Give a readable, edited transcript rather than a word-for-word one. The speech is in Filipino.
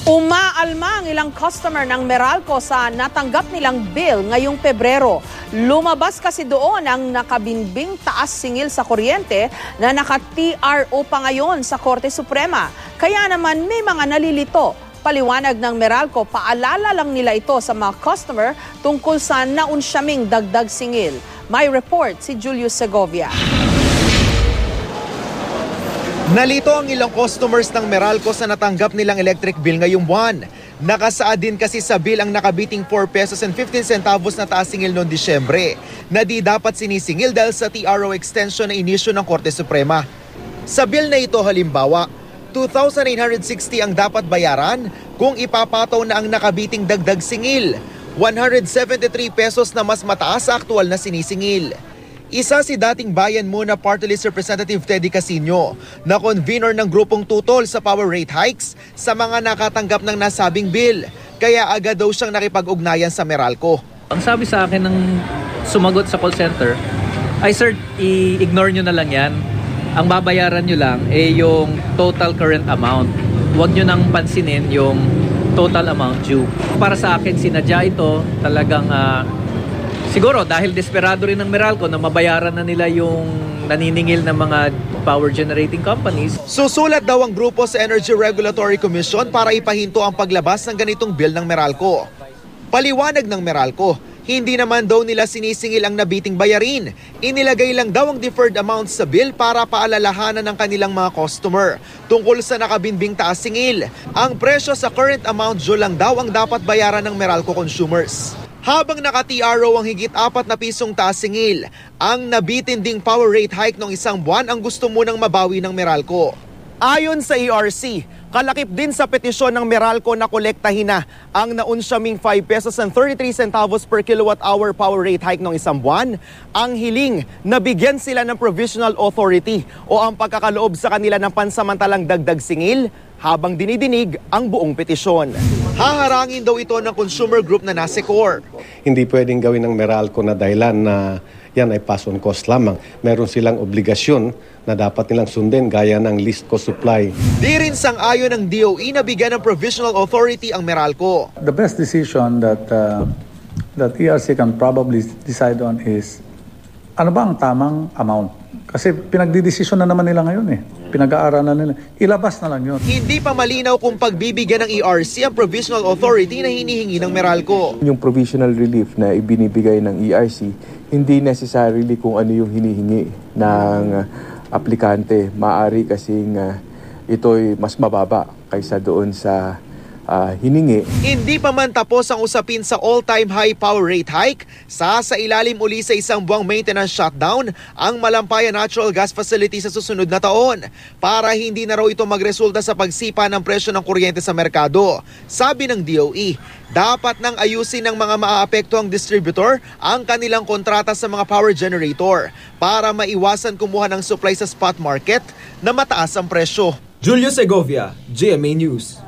Umaalma ang ilang customer ng Meralco sa natanggap nilang bill ngayong Pebrero. Lumabas kasi doon ang nakabinbing taas singil sa kuryente na naka-TRO pa ngayon sa Korte Suprema. Kaya naman may mga nalilito. Paliwanag ng Meralco, paalala lang nila ito sa mga customer tungkol sa naunsyaming dagdag singil. May report si Julius Segovia. Nalito ang ilang customers ng Meralco sa natanggap nilang electric bill ngayong buwan. Nakasaad din kasi sa bill ang nakabiting 4 pesos and 15 centavos na taas singil noong Disyembre na di dapat sinisingil dahil sa TRO extension na inisyu ng Korte Suprema. Sa bill na ito halimbawa, 2,860 ang dapat bayaran kung ipapataw na ang nakabiting dagdag singil, 173 pesos na mas mataas sa aktual na sinisingil. Isa si dating Bayan Muna Party List Representative Teddy Casino na convener ng grupong tutol sa power rate hikes sa mga nakatanggap ng nasabing bill. Kaya agad daw siyang nakipag-ugnayan sa Meralco. Ang sabi sa akin ng sumagot sa call center, ay sir, i-ignore nyo na lang yan. Ang babayaran nyo lang ay yung total current amount. Huwag nyo nang pansinin yung total amount due. Para sa akin, sinadya ito talagang siguro dahil desperado rin ng Meralco na mabayaran na nila yung naniningil ng mga power generating companies. Susulat daw ang grupo sa Energy Regulatory Commission para ipahinto ang paglabas ng ganitong bill ng Meralco. Paliwanag ng Meralco, hindi naman daw nila sinisingil ang nabiting bayarin. Inilagay lang daw ang deferred amount sa bill para paalalahanan ng kanilang mga customer tungkol sa nakabinbing taas singil. Ang presyo sa current amount due lang daw ang dapat bayaran ng Meralco consumers. Habang naka-TRO ang higit 4 na pisong taas singil, ang nabitin ding power rate hike ng isang buwan ang gusto munang mabawi ng Meralco. Ayon sa ERC, kalakip din sa petisyon ng Meralco na kolektahin na ang naunsyaming 5 pesos and 33 centavos per kilowatt-hour power rate hike ng isang buwan, ang hiling na bigyan sila ng provisional authority o ang pagkakaloob sa kanila ng pansamantalang dagdag singil habang dinidinig ang buong petisyon. Haharangin daw ito ng consumer group na Nasecor. Hindi pwedeng gawin ng Meralco na dahilan na yan ay pass on cost lamang. Meron silang obligasyon na dapat nilang sundin gaya ng least cost supply. Di rin sang-ayon ng DOE na bigyan ng provisional authority ang Meralco. The best decision that ERC can probably decide on is ano ba ang tamang amount? Kasi pinagdidesisyon na naman nila ngayon eh. Pinag-aaralan nila. Ilabas na lang yun. Hindi pa malinaw kung pagbibigyan ng ERC ang provisional authority na hinihingi ng Meralco. Yung provisional relief na ibinibigay ng ERC, hindi necessarily kung ano yung hinihingi ng aplikante. Maaari kasing ito'y mas mababa kaysa doon sa hiningi. Hindi pa man tapos ang usapin sa all-time high power rate hike, sa ilalim uli sa isang buwang maintenance shutdown ang Malampaya Natural Gas Facility sa susunod na taon para hindi na raw ito magresulta sa pagsipa ng presyo ng kuryente sa merkado. Sabi ng DOE, dapat nang ayusin ng mga maaapektuhang distributor ang kanilang kontrata sa mga power generator para maiwasan kumuha ng supply sa spot market na mataas ang presyo. Julius Segovia, GMA News.